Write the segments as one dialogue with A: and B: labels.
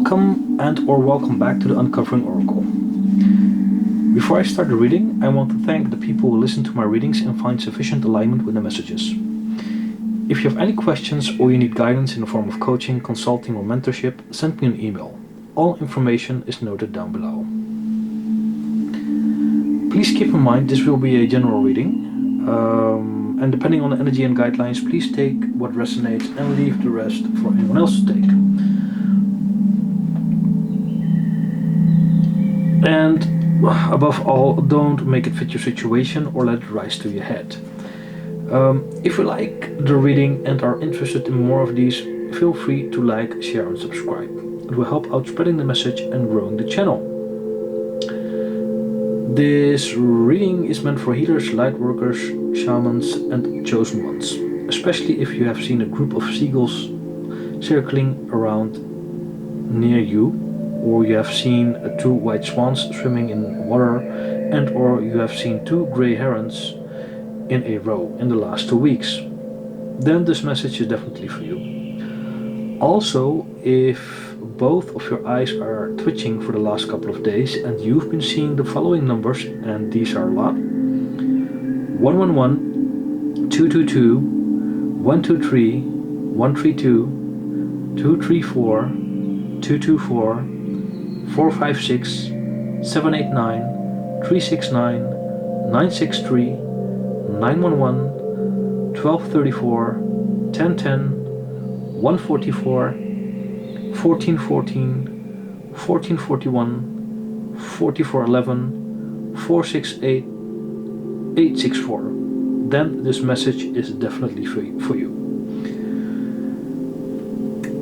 A: Welcome back to the Uncovering Oracle. Before I start the reading, I want to thank the people who listen to my readings and find sufficient alignment with the messages. If you have any questions or you need guidance in the form of coaching, consulting or mentorship, send me an email. All information is noted down below. Please keep in mind this will be a general reading, and depending on the energy and guidelines, please take what resonates and leave the rest for anyone else to take. And above all, don't make it fit your situation or let it rise to your head. If you like the reading and are interested in more of these, feel free to like, share and subscribe. It will help out spreading the message and growing the channel. This reading is meant for healers, light workers, shamans and chosen ones, especially if you have seen a group of seagulls circling around near you, or you have seen two white swans swimming in water, and or you have seen two grey herons in a row in the last 2 weeks. Then this message is definitely for you. Also, if both of your eyes are twitching for the last couple of days and you've been seeing the following numbers, and these are a lot: 111, 222, 123, 132, 234, 224, 456, 789, 369, 963, 911, 1234, 1010, 144, 1414, 1441, 4411, 468, 864. Then this message is definitely for you.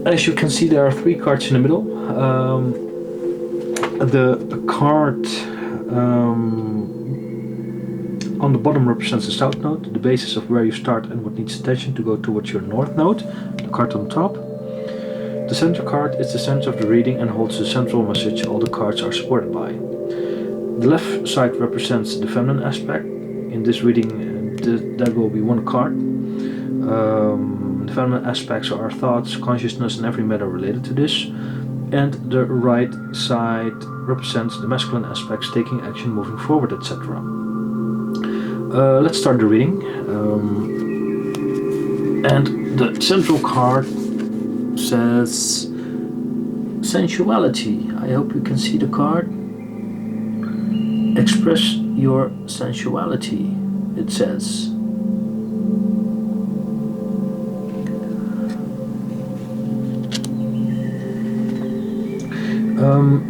A: As you can see, there are 3 cards in the middle. The card on the bottom represents the south node, the basis of where you start and what needs attention to go towards your north node. The card on top, the center card, is the center of the reading and holds the central message all the cards are supported by. The left side represents the feminine aspect. In this reading, that will be 1 card. The feminine aspects are our thoughts, consciousness and every matter related to this. And the right side represents the masculine aspects, taking action, moving forward, etc. Let's start the reading. And the central card says Sensuality. I hope you can see the card. Express your sensuality, it says.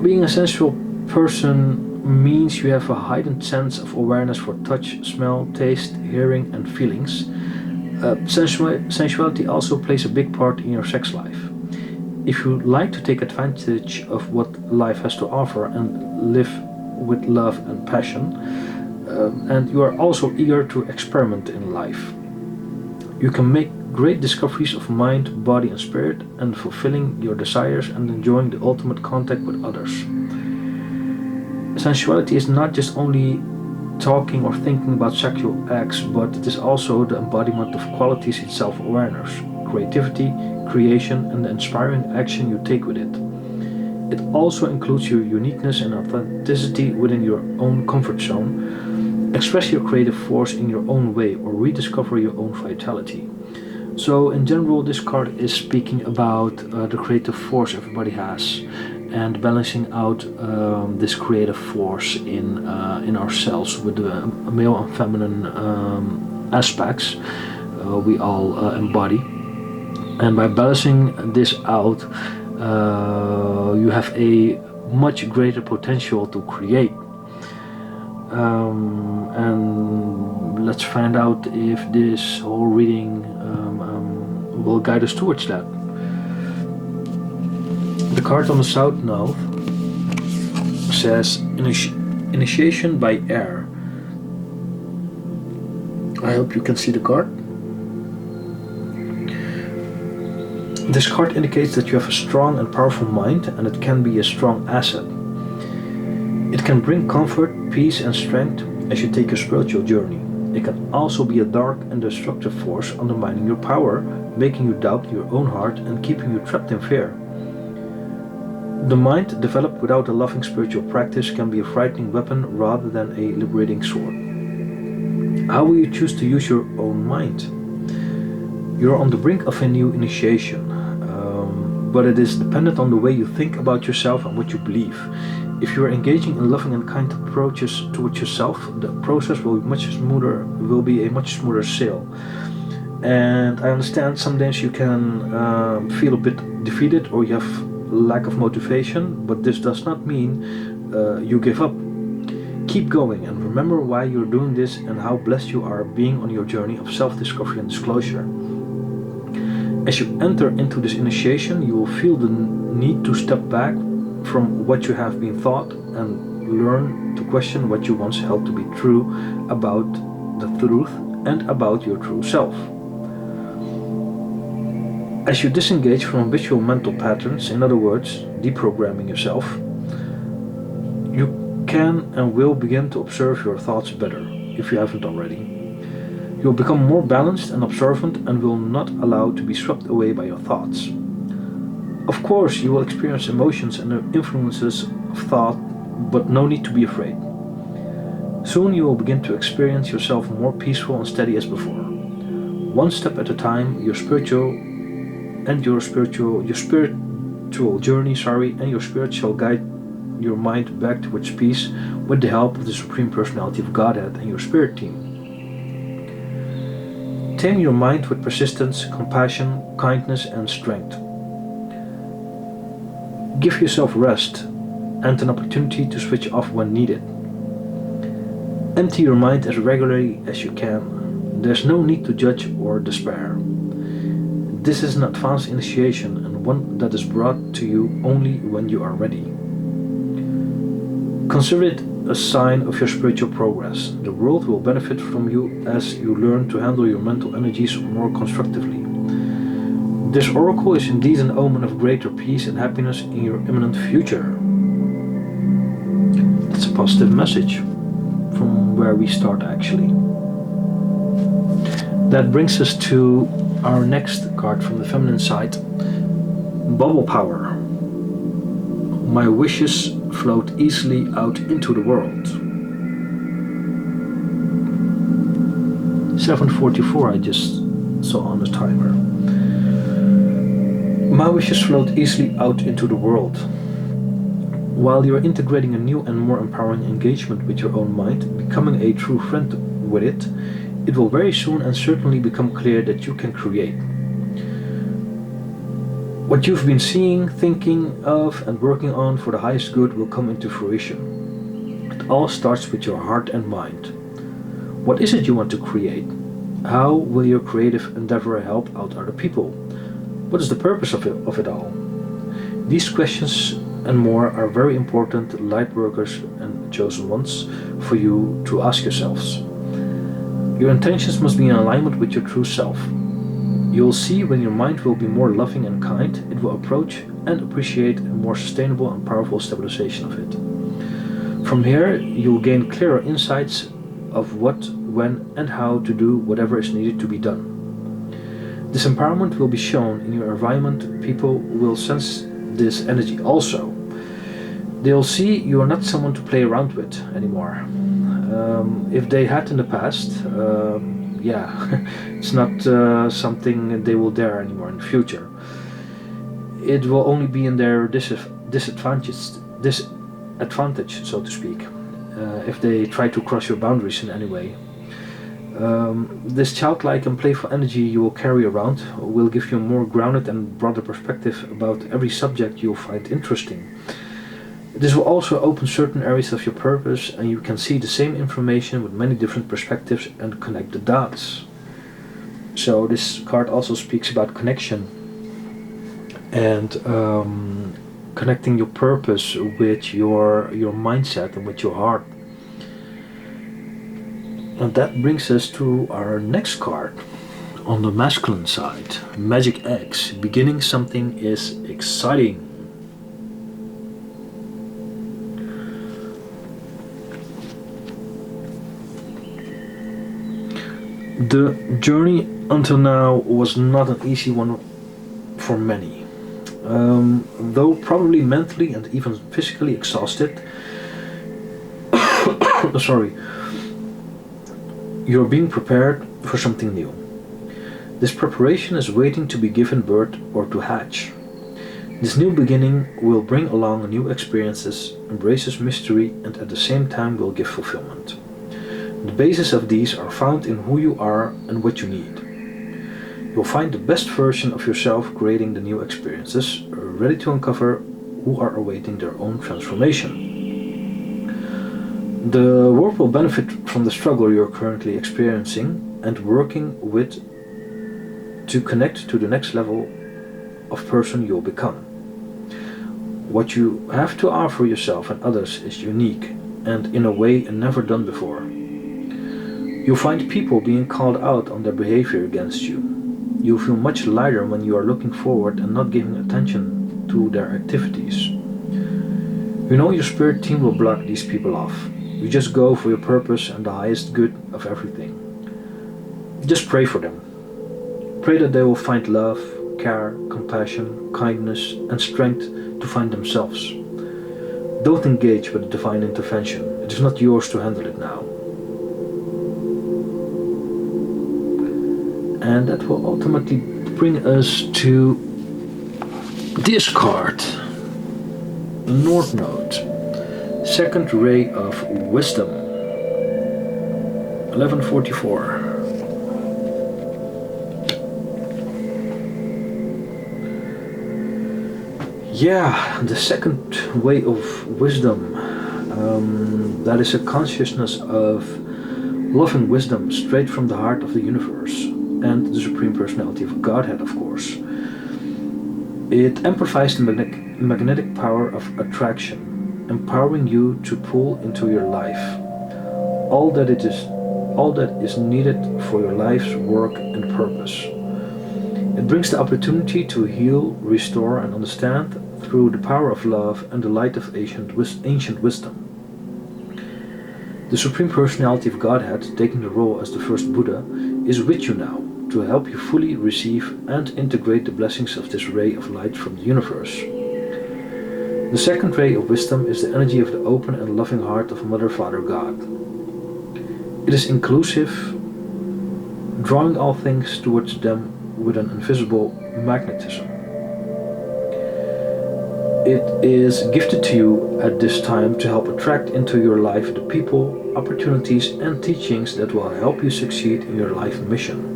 A: Being a sensual person means you have a heightened sense of awareness for touch, smell, taste, hearing and feelings. Sensuality also plays a big part in your sex life. If you like to take advantage of what life has to offer and live with love and passion, and you are also eager to experiment in life, you can make great discoveries of mind, body and spirit, and fulfilling your desires and enjoying the ultimate contact with others. Sensuality is not just only talking or thinking about sexual acts, but it is also the embodiment of qualities in self-awareness, creativity, creation and the inspiring action you take with it. It also includes your uniqueness and authenticity within your own comfort zone. Express your creative force in your own way or rediscover your own vitality. So in general, this card is speaking about the creative force everybody has and balancing out this creative force in ourselves with the male and feminine aspects we all embody. And by balancing this out, you have a much greater potential to create. And let's find out if this whole reading will guide us towards that. The card on the south node says initiation by air. I hope you can see the card. This card indicates that you have a strong and powerful mind, and it can be a strong asset. It can bring comfort, peace and strength as you take your spiritual journey. It can also be a dark and destructive force undermining your power, making you doubt your own heart and keeping you trapped in fear. The mind developed without a loving spiritual practice can be a frightening weapon rather than a liberating sword. How will you choose to use your own mind? You're on the brink of a new initiation, but it is dependent on the way you think about yourself and what you believe. If you are engaging in loving and kind approaches towards yourself, the process will be a much smoother sail. And I understand some days you can feel a bit defeated or you have lack of motivation, but this does not mean you give up. Keep going and remember why you're doing this and how blessed you are being on your journey of self-discovery and disclosure. As you enter into this initiation, you will feel the need to step back from what you have been taught and learn to question what you once held to be true about the truth and about your true self. As you disengage from habitual mental patterns, in other words, deprogramming yourself, you can and will begin to observe your thoughts better, if you haven't already. You will become more balanced and observant and will not allow to be swept away by your thoughts. Of course, you will experience emotions and influences of thought, but no need to be afraid. Soon you will begin to experience yourself more peaceful and steady as before. One step at a time, your spiritual journey, and your spirit shall guide your mind back towards peace with the help of the Supreme Personality of Godhead and your spirit team. Tame your mind with persistence, compassion, kindness, and strength. Give yourself rest and an opportunity to switch off when needed. Empty your mind as regularly as you can. There's no need to judge or despair. This is an advanced initiation and one that is brought to you only when you are ready. Consider it a sign of your spiritual progress. The world will benefit from you as you learn to handle your mental energies more constructively. This oracle is indeed an omen of greater peace and happiness in your imminent future. That's a positive message from where we start actually. That brings us to our next card from the feminine side. Bubble power. My wishes float easily out into the world. 7:44 I just saw on the timer. My wishes float easily out into the world. While you're integrating a new and more empowering engagement with your own mind, becoming a true friend with it, it will very soon and certainly become clear that you can create. What you've been seeing, thinking of, and working on for the highest good will come into fruition. It all starts with your heart and mind. What is it you want to create? How will your creative endeavor help out other people? What is the purpose of it all? These questions and more are very important light workers and chosen ones for you to ask yourselves. Your intentions must be in alignment with your true self. You'll see when your mind will be more loving and kind, it will approach and appreciate a more sustainable and powerful stabilization of it. From here, you'll gain clearer insights of what, when, and how to do whatever is needed to be done. This empowerment will be shown in your environment. People will sense this energy also. They'll see you are not someone to play around with anymore. If they had in the past, it's not something they will dare anymore in the future. It will only be in their disadvantage, so to speak, if they try to cross your boundaries in any way. This childlike and playful energy you will carry around will give you a more grounded and broader perspective about every subject you'll find interesting. This will also open certain areas of your purpose, and you can see the same information with many different perspectives and connect the dots. So this card also speaks about connection and connecting your purpose with your mindset and with your heart. And that brings us to our next card. On the masculine side, Magic Eggs. Beginning something is exciting. The journey until now was not an easy one for many. Though probably mentally and even physically exhausted, sorry, you're being prepared for something new. This preparation is waiting to be given birth or to hatch. This new beginning will bring along new experiences, embraces mystery, and at the same time will give fulfillment. The basis of these are found in who you are and what you need. You'll find the best version of yourself creating the new experiences, ready to uncover who are awaiting their own transformation. The world will benefit from the struggle you're currently experiencing and working with to connect to the next level of person you'll become. What you have to offer yourself and others is unique and in a way never done before. You'll find people being called out on their behavior against you. You'll feel much lighter when you are looking forward and not giving attention to their activities. You know your spirit team will block these people off. You just go for your purpose and the highest good of everything. Just pray for them. Pray that they will find love, care, compassion, kindness, and strength to find themselves. Don't engage with the divine intervention. It is not yours to handle it now. And that will ultimately bring us to this card. North Node. Second Ray of Wisdom. 1144. Yeah, the second way of wisdom. That is a consciousness of loving wisdom straight from the heart of the universe and the Supreme Personality of Godhead, of course. It amplifies the magnetic power of attraction, empowering you to pull into your life all that is needed for your life's work and purpose. It brings the opportunity to heal, restore, and understand through the power of love and the light of ancient wisdom. The Supreme Personality of Godhead, taking the role as the first Buddha, is with you now to help you fully receive and integrate the blessings of this ray of light from the universe. The second ray of wisdom is the energy of the open and loving heart of Mother, Father, God. It is inclusive, drawing all things towards them with an invisible magnetism. It is gifted to you at this time to help attract into your life the people, opportunities, and teachings that will help you succeed in your life mission.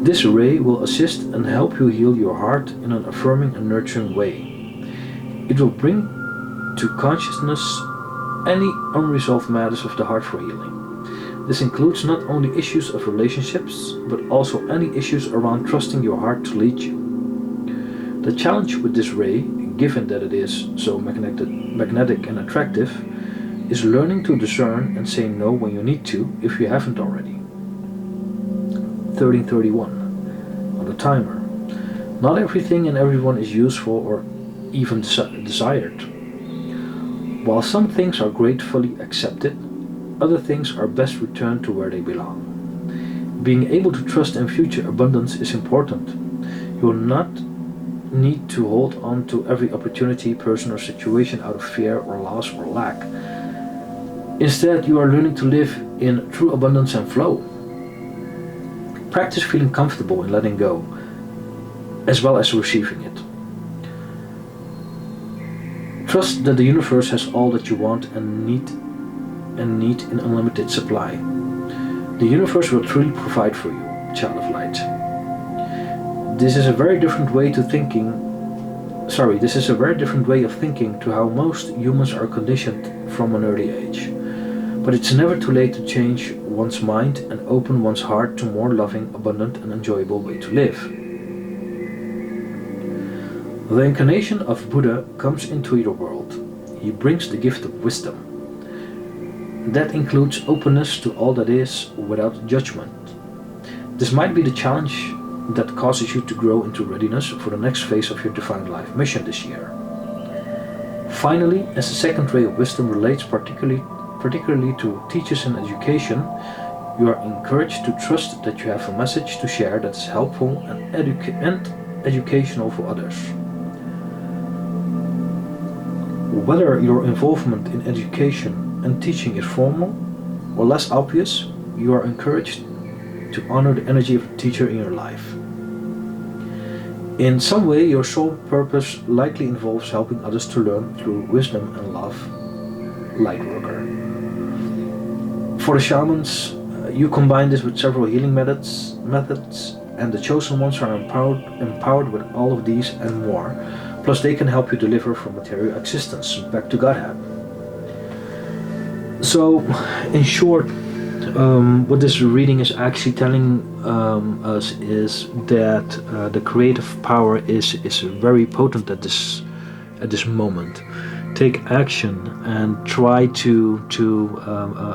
A: This ray will assist and help you heal your heart in an affirming and nurturing way. It will bring to consciousness any unresolved matters of the heart for healing. This includes not only issues of relationships, but also any issues around trusting your heart to lead you. The challenge with this ray, given that it is so magnetic and attractive, is learning to discern and say no when you need to if you haven't already. 1331 on the timer. Not everything and everyone is useful or even desired. While some things are gratefully accepted, other things are best returned to where they belong. Being able to trust in future abundance is important. You will not need to hold on to every opportunity, person, or situation out of fear or loss or lack. Instead, you are learning to live in true abundance and flow. Practice feeling comfortable in letting go, as well as receiving it. Trust that the universe has all that you want and need in unlimited supply. The universe will truly provide for you, child of light. This is a very different way of thinking to how most humans are conditioned from an early age. But it's never too late to change one's mind and open one's heart to a more loving, abundant, and enjoyable way to live. The incarnation of Buddha comes into your world. He brings the gift of wisdom. That includes openness to all that is without judgment. This might be the challenge that causes you to grow into readiness for the next phase of your divine life mission this year. Finally, as the second ray of wisdom relates particularly to teachers and education, you are encouraged to trust that you have a message to share that is helpful and educational for others. Whether your involvement in education and teaching is formal or less obvious, you are encouraged to honor the energy of the teacher in your life. In some way, your sole purpose likely involves helping others to learn through wisdom and love, Lightworker. For the shamans, you combine this with several healing methods, and the chosen ones are empowered with all of these and more. Plus, they can help you deliver from material existence back to Godhead. So, in short, what this reading is actually telling us is that the creative power is very potent at this moment. Take action and try to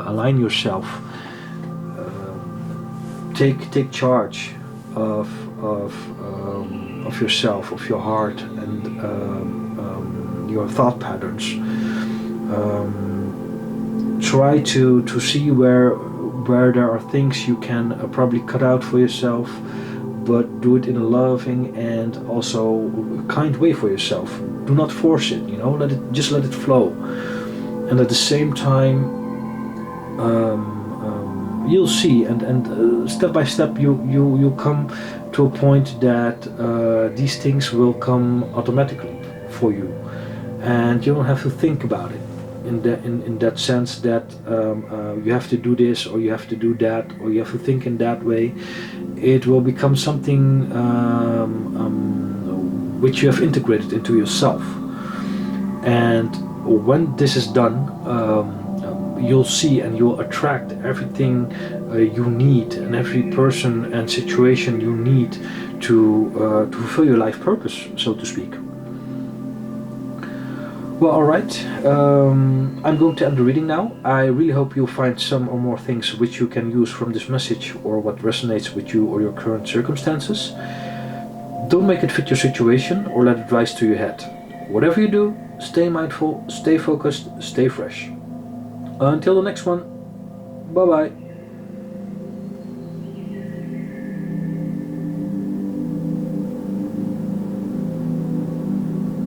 A: align yourself. Take charge of yourself, of your heart, and your thought patterns. Try to see where there are things you can probably cut out for yourself, but do it in a loving and also kind way for yourself. Do not force it, let it flow. And at the same time, you'll see, and step by step you'll come to a point that these things will come automatically for you, and you don't have to think about it in that sense that you have to do this or you have to do that or you have to think in that way. It will become something which you have integrated into yourself, and when this is done, you'll see and you'll attract everything you need and every person and situation you need to fulfill your life purpose, so to speak. Well, alright, I'm going to end the reading now. I really hope you'll find some or more things which you can use from this message or what resonates with you or your current circumstances. Don't make it fit your situation or let it rise to your head. Whatever you do, stay mindful, stay focused, stay fresh. Until the next one, bye bye.